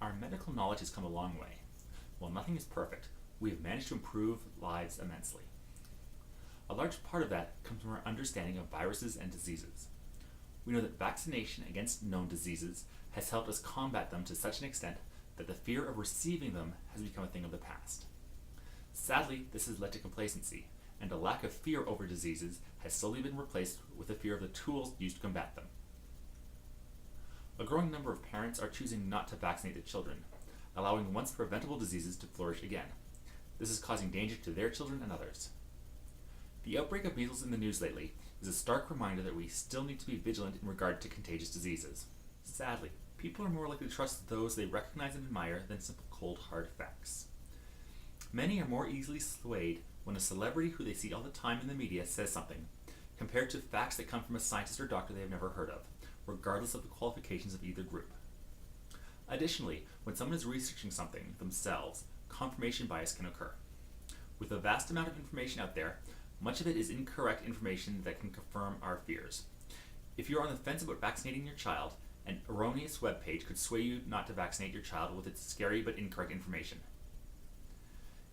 Our medical knowledge has come a long way. While nothing is perfect, we have managed to improve lives immensely. A large part of that comes from our understanding of viruses and diseases. We know that vaccination against known diseases has helped us combat them to such an extent that the fear of receiving them has become a thing of the past. Sadly, this has led to complacency, and a lack of fear over diseases has slowly been replaced with a fear of the tools used to combat them. A growing number of parents are choosing not to vaccinate their children, allowing once preventable diseases to flourish again. This is causing danger to their children and others. The outbreak of measles in the news lately is a stark reminder that we still need to be vigilant in regard to contagious diseases. Sadly, people are more likely to trust those they recognize and admire than simple cold hard facts. Many are more easily swayed when a celebrity who they see all the time in the media says something, compared to facts that come from a scientist or doctor they have never heard of, regardless of the qualifications of either group. Additionally, when someone is researching something themselves, confirmation bias can occur. With a vast amount of information out there, much of it is incorrect information that can confirm our fears. If you're on the fence about vaccinating your child, an erroneous webpage could sway you not to vaccinate your child with its scary but incorrect information.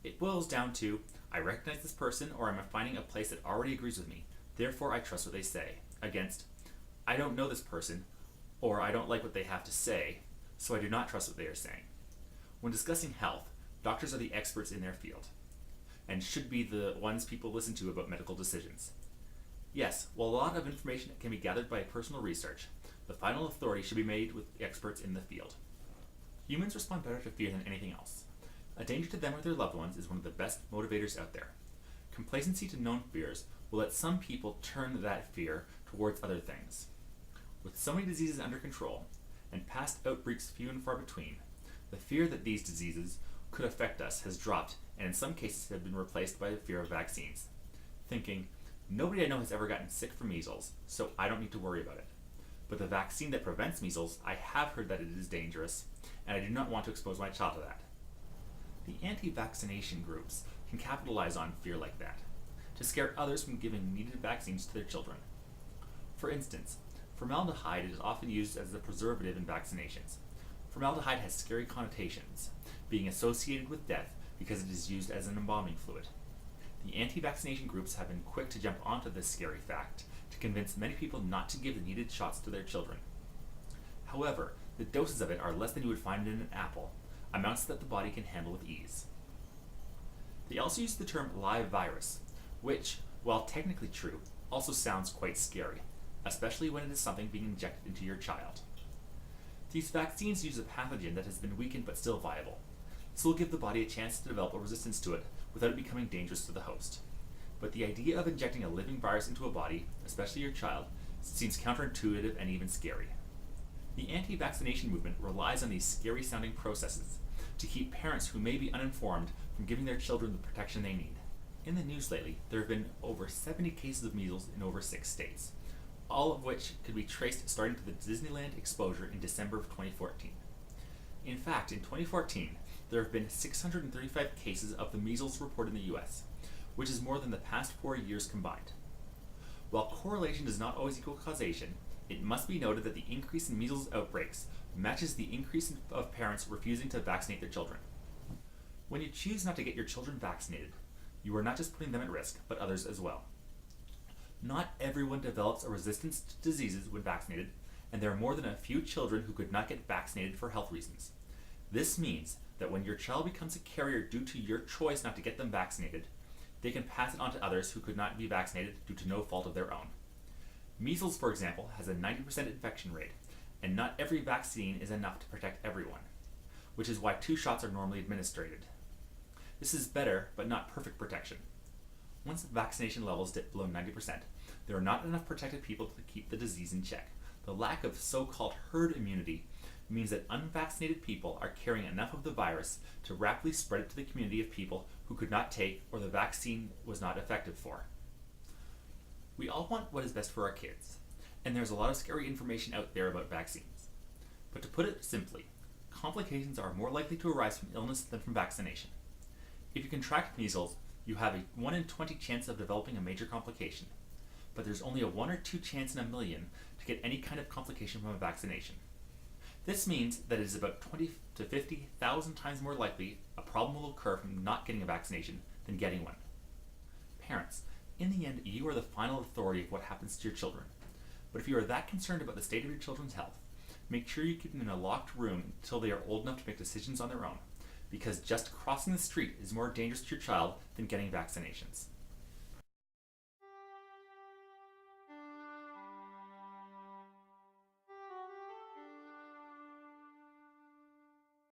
It boils down to, I recognize this person, or I'm finding a place that already agrees with me, therefore I trust what they say, against, I don't know this person, or I don't like what they have to say, so I do not trust what they are saying. When discussing health, doctors are the experts in their field, and should be the ones people listen to about medical decisions. Yes, while a lot of information can be gathered by personal research, the final authority should be made with experts in the field. Humans respond better to fear than anything else. A danger to them or their loved ones is one of the best motivators out there. Complacency to known fears will let some people turn that fear towards other things. With so many diseases under control, and past outbreaks few and far between, the fear that these diseases could affect us has dropped, and in some cases have been replaced by the fear of vaccines. Thinking, nobody I know has ever gotten sick from measles, so I don't need to worry about it. But the vaccine that prevents measles, I have heard that it is dangerous, and I do not want to expose my child to that. The anti-vaccination groups can capitalize on fear like that, to scare others from giving needed vaccines to their children. For instance, formaldehyde is often used as a preservative in vaccinations. Formaldehyde has scary connotations, being associated with death because it is used as an embalming fluid. The anti-vaccination groups have been quick to jump onto this scary fact to convince many people not to give the needed shots to their children. However, the doses of it are less than you would find in an apple, amounts that the body can handle with ease. They also use the term live virus, which, while technically true, also sounds quite scary, especially when it is something being injected into your child. These vaccines use a pathogen that has been weakened but still viable. This will give the body a chance to develop a resistance to it without it becoming dangerous to the host. But the idea of injecting a living virus into a body, especially your child, seems counterintuitive and even scary. The anti-vaccination movement relies on these scary-sounding processes to keep parents who may be uninformed from giving their children the protection they need. In the news lately, there have been over 70 cases of measles in over 6 states, all of which could be traced starting to the Disneyland exposure in December of 2014. In fact, in 2014, there have been 635 cases of the measles reported in the US, which is more than the past 4 years combined. While correlation does not always equal causation, it must be noted that the increase in measles outbreaks matches the increase of parents refusing to vaccinate their children. When you choose not to get your children vaccinated, you are not just putting them at risk, but others as well. Not everyone develops a resistance to diseases when vaccinated, and there are more than a few children who could not get vaccinated for health reasons. This means that when your child becomes a carrier due to your choice not to get them vaccinated, they can pass it on to others who could not be vaccinated due to no fault of their own. Measles, for example, has a 90% infection rate, and not every vaccine is enough to protect everyone, which is why 2 shots are normally administered. This is better, but not perfect protection. Once vaccination levels dip below 90%, there are not enough protected people to keep the disease in check. The lack of so-called herd immunity means that unvaccinated people are carrying enough of the virus to rapidly spread it to the community of people who could not take or the vaccine was not effective for. We all want what is best for our kids, and there's a lot of scary information out there about vaccines. But to put it simply, complications are more likely to arise from illness than from vaccination. If you contract measles, you have a 1 in 20 chance of developing a major complication, but there's only a 1 or 2 chance in a million to get any kind of complication from a vaccination. This means that it is about 20 to 50,000 times more likely a problem will occur from not getting a vaccination than getting one. Parents, in the end, you are the final authority of what happens to your children. But if you are that concerned about the state of your children's health, make sure you keep them in a locked room until they are old enough to make decisions on their own, because just crossing the street is more dangerous to your child than getting vaccinations.